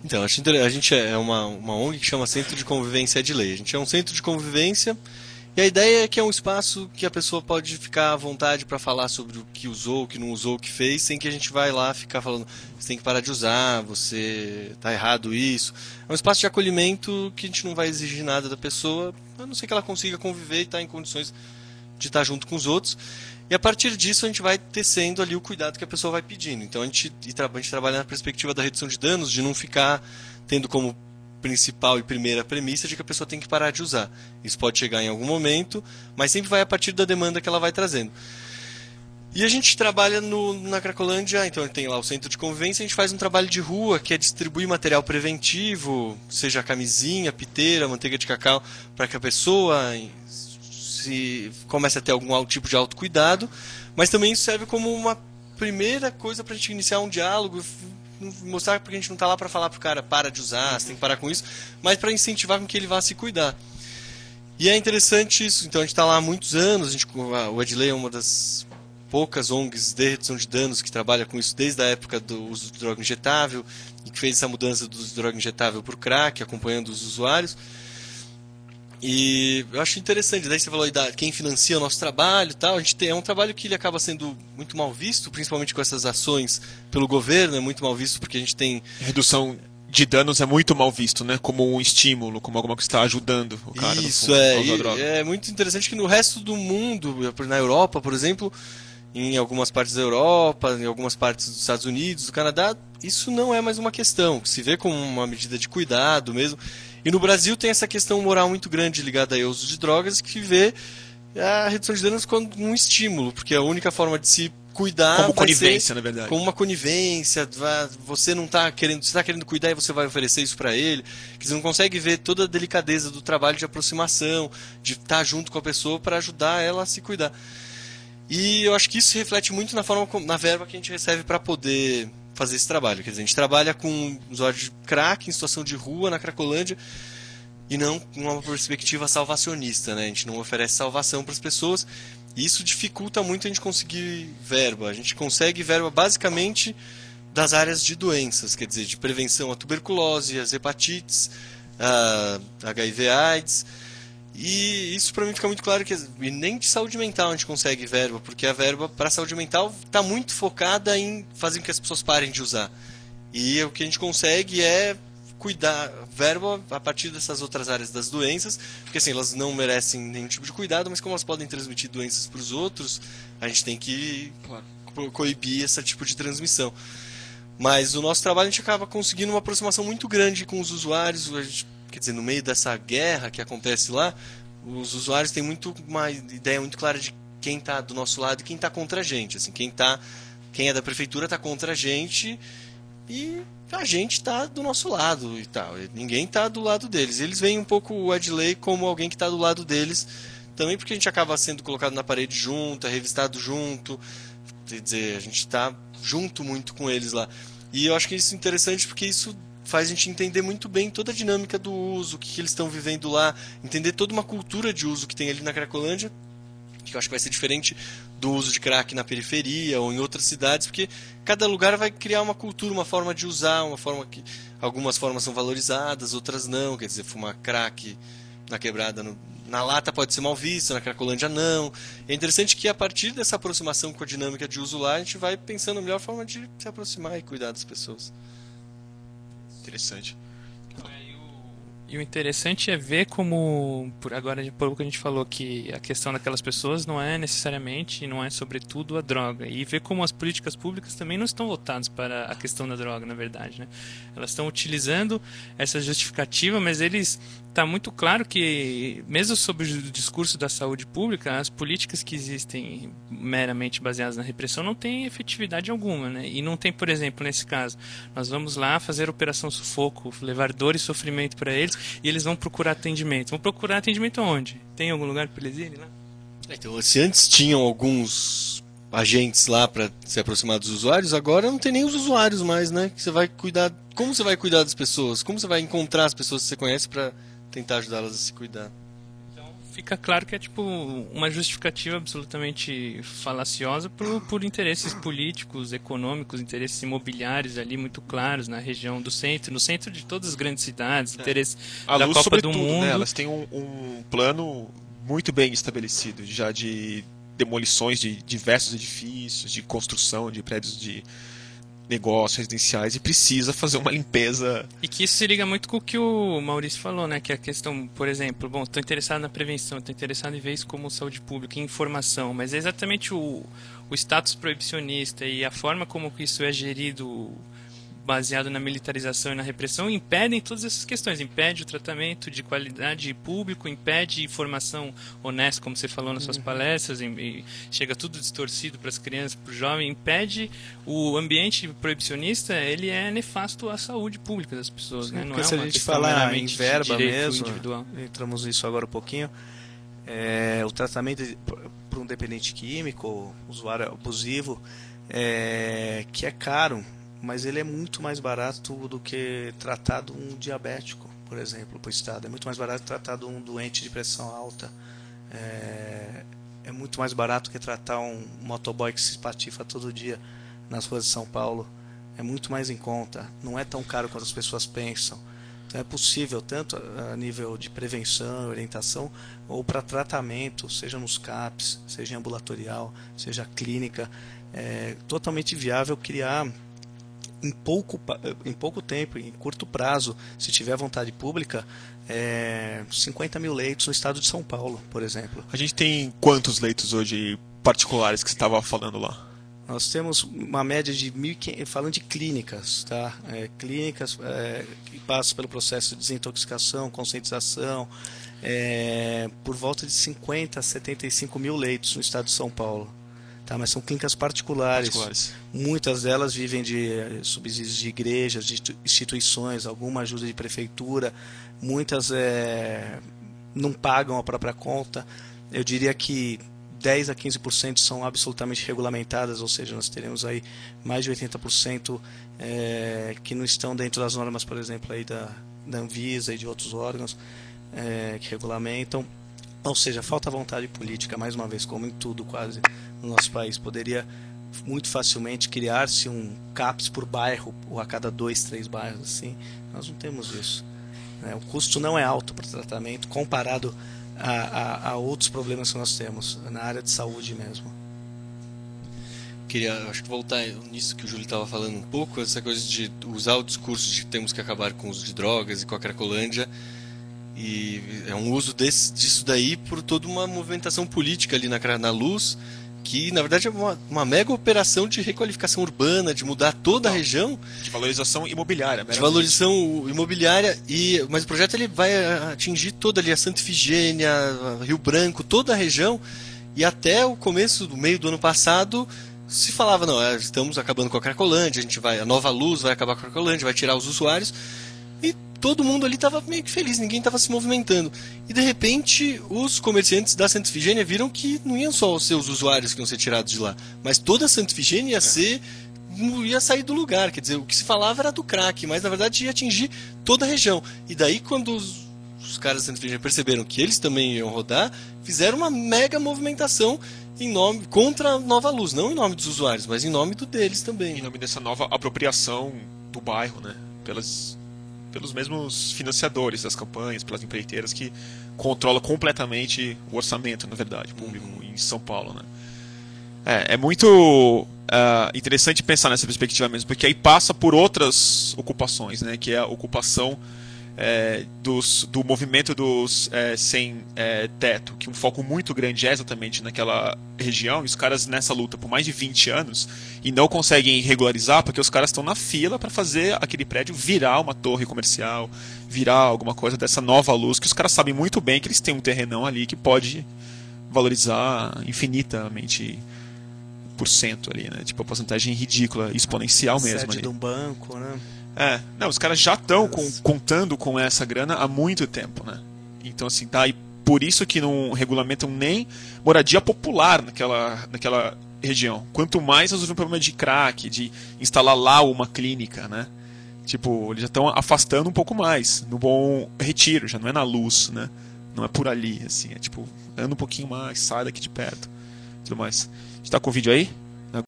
Então, a gente é uma ONG que chama Centro de Convivência de Lei. A gente é um centro de convivência e a ideia é que é um espaço que a pessoa pode ficar à vontade para falar sobre o que usou, o que não usou, o que fez, sem que a gente vai lá ficar falando, você tem que parar de usar, você tá errado isso. É um espaço de acolhimento que a gente não vai exigir nada da pessoa, a não ser que ela consiga conviver e estar em condições de estar junto com os outros. E a partir disso a gente vai tecendo ali o cuidado que a pessoa vai pedindo. Então a gente trabalha na perspectiva da redução de danos, de não ficar tendo como principal e primeira premissa de que a pessoa tem que parar de usar. Isso pode chegar em algum momento, mas sempre vai a partir da demanda que ela vai trazendo. E a gente trabalha na Cracolândia, então tem lá o centro de convivência, a gente faz um trabalho de rua que é distribuir material preventivo, seja camisinha, piteira, manteiga de cacau, para que a pessoa se comece a ter algum tipo de autocuidado, mas também isso serve como uma primeira coisa para a gente iniciar um diálogo, mostrar que a gente não está lá para falar para o cara para de usar, você tem que parar com isso, mas para incentivar com que ele vá se cuidar. E é interessante isso, então a gente está lá há muitos anos, o Edley é uma das poucas ONGs de redução de danos que trabalha com isso desde a época do uso de droga injetável e que fez essa mudança do uso de droga injetável para o crack, acompanhando os usuários. E eu acho interessante, daí você falou aí quem financia o nosso trabalho e tal, é um trabalho que ele acaba sendo muito mal visto, principalmente com essas ações pelo governo, é muito mal visto porque a gente tem... Redução de danos é muito mal visto, né? Como um estímulo, como alguma coisa que está ajudando o cara Isso, a usar droga. é muito interessante que no resto do mundo, na Europa, por exemplo, em algumas partes da Europa, em algumas partes dos Estados Unidos, do Canadá, isso não é mais uma questão, se vê como uma medida de cuidado mesmo. E no Brasil tem essa questão moral muito grande ligada ao uso de drogas que vê a redução de danos como um estímulo, porque a única forma de se cuidar Como vai conivência, ser na verdade. como uma conivência, você não está querendo, você está querendo cuidar e você vai oferecer isso para ele, que você não consegue ver toda a delicadeza do trabalho de aproximação, de estar junto com a pessoa para ajudar ela a se cuidar. E eu acho que isso se reflete muito na verba que a gente recebe para poder fazer esse trabalho. Quer dizer, a gente trabalha com usuários de crack em situação de rua na Cracolândia e não com uma perspectiva salvacionista, né? A gente não oferece salvação para as pessoas e isso dificulta muito a gente conseguir verba. A gente consegue verba basicamente das áreas de doenças, quer dizer, de prevenção à tuberculose, às hepatites, a HIV/AIDS. E isso para mim fica muito claro que nem de saúde mental a gente consegue verba, porque a verba para saúde mental está muito focada em fazer com que as pessoas parem de usar. E o que a gente consegue é cuidar, verba a partir dessas outras áreas das doenças, porque assim, elas não merecem nenhum tipo de cuidado, mas como elas podem transmitir doenças para os outros, a gente tem que coibir esse tipo de transmissão. Mas o nosso trabalho a gente acaba conseguindo uma aproximação muito grande com os usuários, quer dizer, no meio dessa guerra que acontece lá, os usuários têm uma ideia muito clara de quem está do nosso lado e quem está contra a gente. Assim, quem é da prefeitura está contra a gente e a gente está do nosso lado e tal. Ninguém está do lado deles. Eles veem um pouco o Edley como alguém que está do lado deles, também porque a gente acaba sendo colocado na parede junto, é revistado junto, quer dizer, a gente está junto muito com eles lá. E eu acho que isso é interessante porque isso faz a gente entender muito bem toda a dinâmica do uso, o que eles estão vivendo lá, entender toda uma cultura de uso que tem ali na Cracolândia, que eu acho que vai ser diferente do uso de crack na periferia ou em outras cidades, porque cada lugar vai criar uma cultura, uma forma de usar, uma forma que algumas formas são valorizadas, outras não, quer dizer, fumar crack na quebrada, na lata pode ser mal visto, na Cracolândia não. É interessante que a partir dessa aproximação com a dinâmica de uso lá, a gente vai pensando a melhor forma de se aproximar e cuidar das pessoas. Interessante. E o interessante é ver como, por agora, por pouco a gente falou que a questão daquelas pessoas não é necessariamente, não é sobretudo a droga. E ver como as políticas públicas também não estão voltadas para a questão da droga, na verdade, né? Elas estão utilizando essa justificativa, mas está muito claro que, mesmo sob o discurso da saúde pública, as políticas que existem meramente baseadas na repressão não têm efetividade alguma, né? E não tem, por exemplo, nesse caso, nós vamos lá fazer operação sufoco, levar dor e sofrimento para eles, e eles vão procurar atendimento. Vão procurar atendimento onde? Tem algum lugar para eles irem lá? Então, se antes tinham alguns agentes lá para se aproximar dos usuários, agora não tem nem os usuários mais, né? Que você vai cuidar. Como você vai cuidar das pessoas? Como você vai encontrar as pessoas que você conhece para tentar ajudá-las a se cuidar? fica claro que é tipo uma justificativa absolutamente falaciosa por interesses políticos, econômicos, interesses imobiliários ali muito claros na região do centro, no centro de todas as grandes cidades, interesse A da Luz, Copa do sobretudo, Mundo. né? Elas têm um plano muito bem estabelecido, já de demolições de diversos edifícios, de construção de prédios de negócios residenciais, e precisa fazer uma limpeza. E que isso se liga muito com o que o Maurício falou, né? Que é a questão, por exemplo, bom, estou interessado na prevenção, estou interessado em ver isso como saúde pública, em informação, mas é exatamente o status proibicionista e a forma como que isso é gerido baseado na militarização e na repressão impedem todas essas questões, impede o tratamento de qualidade público, impede informação honesta, como você falou nas suas palestras, e chega tudo distorcido para as crianças, para o jovem, impede o ambiente proibicionista, ele é nefasto à saúde pública das pessoas, né? Não Porque é se a uma gente questão falar em meramente de verba direito mesmo, individual. entramos nisso agora um pouquinho, o tratamento para um dependente químico, usuário abusivo, que é caro, mas ele é muito mais barato do que tratar de um diabético, por exemplo, para o Estado. É muito mais barato tratar de um doente de pressão alta. É muito mais barato que tratar um motoboy que se espatifa todo dia nas ruas de São Paulo. É muito mais em conta. Não é tão caro quanto as pessoas pensam. Então é possível, tanto a nível de prevenção, orientação, ou para tratamento, seja nos CAPs, seja em ambulatorial, seja clínica. É totalmente viável criar em pouco tempo, em curto prazo, se tiver vontade pública, 50 mil leitos no estado de São Paulo, por exemplo. A gente tem quantos leitos hoje particulares que você estava falando lá? Nós temos uma média de 1.500, falando de clínicas, tá? Clínicas que passam pelo processo de desintoxicação, conscientização, por volta de 50 a 75 mil leitos no estado de São Paulo. Tá, mas são clínicas particulares. Muitas delas vivem de subsídios de igrejas, de instituições, alguma ajuda de prefeitura. Muitas não pagam a própria conta. Eu diria que 10 a 15% são absolutamente regulamentadas, ou seja, nós teremos aí mais de 80% que não estão dentro das normas, por exemplo, aí da Anvisa e de outros órgãos que regulamentam. Ou seja, falta vontade política, mais uma vez, como em tudo quase no nosso país. Poderia muito facilmente criar-se um CAPS por bairro, ou a cada 2, 3 bairros, assim. Nós não temos isso. O custo não é alto para o tratamento, comparado a outros problemas que nós temos, na área de saúde mesmo. Queria, acho que voltar nisso que o Júlio estava falando um pouco, essa coisa de usar o discurso de que temos que acabar com o uso de drogas e com a Cracolândia. E é um uso disso daí por toda uma movimentação política ali na Luz, que na verdade é uma mega operação de requalificação urbana, de mudar toda a região. De valorização imobiliária. De valorização imobiliária, mas o projeto ele vai atingir toda ali a Santa Ifigênia, Rio Branco, toda a região, e até o começo do meio do ano passado se falava, não, estamos acabando com a Cracolândia, a Nova Luz vai acabar com a Cracolândia, vai tirar os usuários. E todo mundo ali estava meio que feliz, ninguém estava se movimentando. E de repente, os comerciantes da Santa Ifigênia viram que não iam só os seus usuários que iam ser tirados de lá, mas toda a Santa Ifigênia ia sair do lugar. Quer dizer, o que se falava era do crack, mas na verdade ia atingir toda a região. E daí, quando os caras da Santa Ifigênia perceberam que eles também iam rodar, fizeram uma mega movimentação contra a Nova Luz, não em nome dos usuários, mas em nome deles também. Em nome dessa nova apropriação do bairro, né? Pelos mesmos financiadores das campanhas, pelas empreiteiras que controlam completamente o orçamento, na verdade, público em São Paulo, né? É muito interessante pensar nessa perspectiva mesmo, porque aí passa por outras ocupações, né? Que é a ocupação do movimento dos sem teto, que um foco muito grande é exatamente naquela região, e os caras nessa luta por mais de 20 anos e não conseguem regularizar porque os caras estão na fila para fazer aquele prédio virar uma torre comercial, virar alguma coisa dessa Nova Luz, que os caras sabem muito bem que eles têm um terrenão ali que pode valorizar infinitamente por cento ali, né? Tipo, a porcentagem ridícula, exponencial mesmo. Sede ali. de um banco, né? Não, os caras já estão contando com essa grana há muito tempo, né? Então, assim, tá, e por isso que não regulamentam nem moradia popular naquela região. Quanto mais resolver um problema de crack, de instalar lá uma clínica, né? Tipo, eles já estão afastando um pouco mais, no Bom Retiro, já não é na Luz, né? Não é por ali, assim, é tipo, anda um pouquinho mais, sai daqui de perto, tudo mais. A gente tá com o vídeo aí?